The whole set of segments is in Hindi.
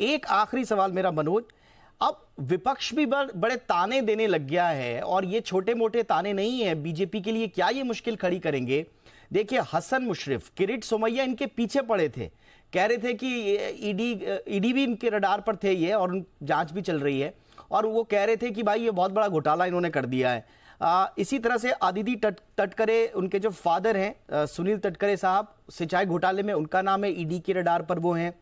एक आखिरी सवाल मेरा मनोज, अब विपक्ष भी बड़े ताने देने लग गया है और ये छोटे मोटे ताने नहीं है। बीजेपी के लिए क्या ये मुश्किल खड़ी करेंगे? देखिए, हसन मुशर्रफ, किरीट सोमैया इनके पीछे पड़े थे, कह रहे थे कि ईडी भी इनके रडार पर थे ये, और जांच भी चल रही है, और वो कह रहे थे कि भाई ये बहुत बड़ा घोटाला इन्होंने कर दिया है। इसी तरह से आदिति तटकरे, उनके जो फादर हैं सुनील तटकरे साहब, सिंचाई घोटाले में उनका नाम है, ईडी के रडार पर वो हैं।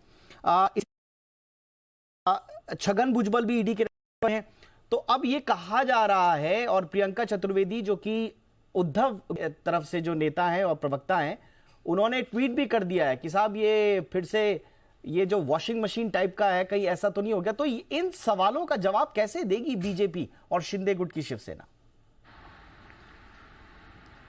छगन भुजबल भी ईडी के रडार पर हैं। तो अब ये कहा जा रहा है, और प्रियंका चतुर्वेदी जो कि उद्धव तरफ से जो नेता हैं और प्रवक्ता हैं, उन्होंने ट्वीट भी कर दिया है कि साहब ये फिर से ये जो वॉशिंग मशीन टाइप का है, कहीं ऐसा तो नहीं हो गया? तो इन सवालों का जवाब कैसे देगी बीजेपी और शिंदे गुट की शिवसेना?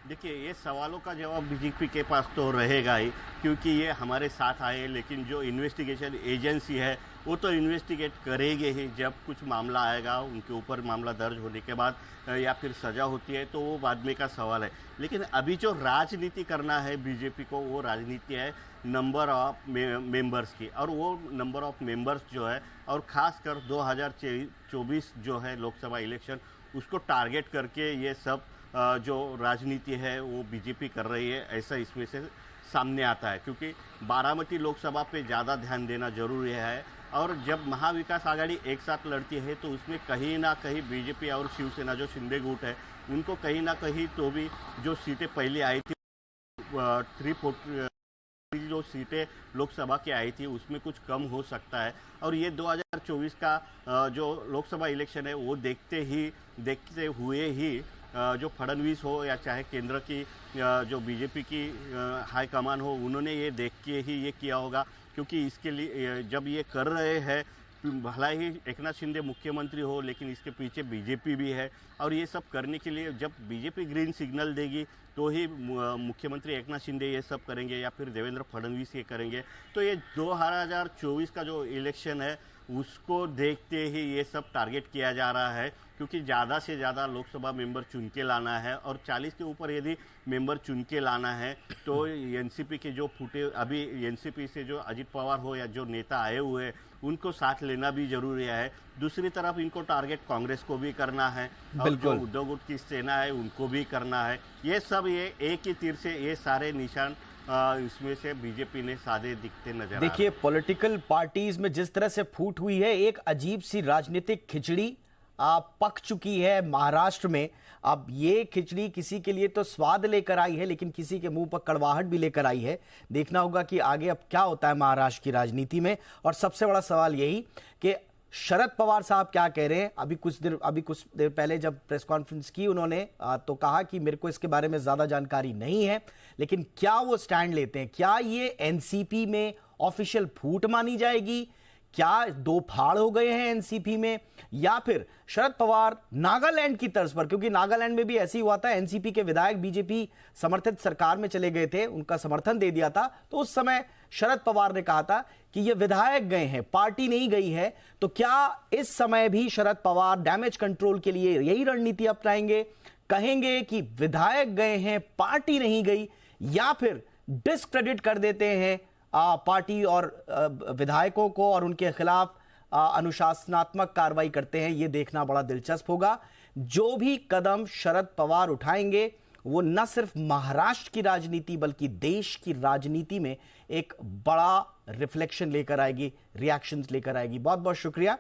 देखिए, ये सवालों का जवाब बीजेपी के पास तो रहेगा ही, क्योंकि ये हमारे साथ आए, लेकिन जो इन्वेस्टिगेशन एजेंसी है वो तो इन्वेस्टिगेट करेंगे ही। जब कुछ मामला आएगा, उनके ऊपर मामला दर्ज होने के बाद या फिर सज़ा होती है तो वो बाद में का सवाल है। लेकिन अभी जो राजनीति करना है बीजेपी को, वो राजनीति है नंबर ऑफ मेंबर्स की, और वो नंबर ऑफ मेंबर्स जो है, और ख़ासकर 2024 जो है लोकसभा इलेक्शन, उसको टारगेट करके ये सब जो राजनीति है वो बीजेपी कर रही है, ऐसा इसमें से सामने आता है। क्योंकि बारामती लोकसभा पे ज़्यादा ध्यान देना जरूरी है, और जब महाविकास आघाड़ी एक साथ लड़ती है तो उसमें कहीं ना कहीं बीजेपी और शिवसेना जो शिंदे गुट है, उनको कहीं ना कहीं तो भी जो सीटें पहले आई थी 340 जो सीटें लोकसभा की आई थी, उसमें कुछ कम हो सकता है। और ये 2024 का जो लोकसभा इलेक्शन है वो देखते हुए ही जो फडणवीस हो या चाहे केंद्र की जो बीजेपी की हाई कमान हो, उन्होंने ये देख के ही ये किया होगा। क्योंकि इसके लिए जब ये कर रहे हैं, भला ही एकनाथ शिंदे मुख्यमंत्री हो, लेकिन इसके पीछे बीजेपी भी है, और ये सब करने के लिए जब बीजेपी ग्रीन सिग्नल देगी तो ही मुख्यमंत्री एकनाथ शिंदे ये सब करेंगे, या फिर देवेंद्र फडणवीस ये करेंगे। तो ये 2024 का जो इलेक्शन है उसको देखते ही ये सब टारगेट किया जा रहा है, क्योंकि ज़्यादा से ज़्यादा लोकसभा मेंबर चुन के लाना है, और 40 के ऊपर यदि मेंबर चुन के लाना है तो एनसीपी के जो फूटे, अभी एनसीपी से जो अजित पवार हो या जो नेता आए हुए हैं, उनको साथ लेना भी जरूरी है। दूसरी तरफ इनको टारगेट कांग्रेस को भी करना है, और जो उद्धव गुट की सेना है उनको भी करना है। ये सब ये एक ही तीर से ये सारे निशान इसमें से बीजेपी ने साधे दिखते नजर। देखिए, पॉलिटिकल पार्टीज में जिस तरह से फूट हुई है, एक अजीब सी राजनीतिक खिचड़ी पक चुकी है महाराष्ट्र में। अब ये खिचड़ी किसी के लिए तो स्वाद लेकर आई है, लेकिन किसी के मुंह पर कड़वाहट भी लेकर आई है। देखना होगा कि आगे अब क्या होता है महाराष्ट्र की राजनीति में। और सबसे बड़ा सवाल यही कि शरद पवार साहब क्या कह रहे हैं। अभी कुछ देर पहले जब प्रेस कॉन्फ्रेंस की उन्होंने, तो कहा कि मेरे को इसके बारे में ज्यादा जानकारी नहीं है, लेकिन क्या वो स्टैंड लेते हैं? क्या ये एनसीपी में ऑफिशियल फूट मानी जाएगी? क्या दो फाड़ हो गए हैं एनसीपी में? या फिर शरद पवार नागालैंड की तर्ज पर, क्योंकि नागालैंड में भी ऐसी हुआ था, एनसीपी के विधायक बीजेपी समर्थित सरकार में चले गए थे, उनका समर्थन दे दिया था, तो उस समय शरद पवार ने कहा था कि ये विधायक गए हैं, पार्टी नहीं गई है। तो क्या इस समय भी शरद पवार डैमेज कंट्रोल के लिए यही रणनीति अपनाएंगे? कहेंगे कि विधायक गए हैं, पार्टी नहीं गई, या फिर डिस्क्रेडिट कर देते हैं पार्टी और विधायकों को और उनके खिलाफ अनुशासनात्मक कार्रवाई करते हैं? ये देखना बड़ा दिलचस्प होगा। जो भी कदम शरद पवार उठाएंगे वो न सिर्फ महाराष्ट्र की राजनीति बल्कि देश की राजनीति में एक बड़ा रिफ्लेक्शन लेकर आएगी, रिएक्शंस लेकर आएगी। बहुत बहुत शुक्रिया।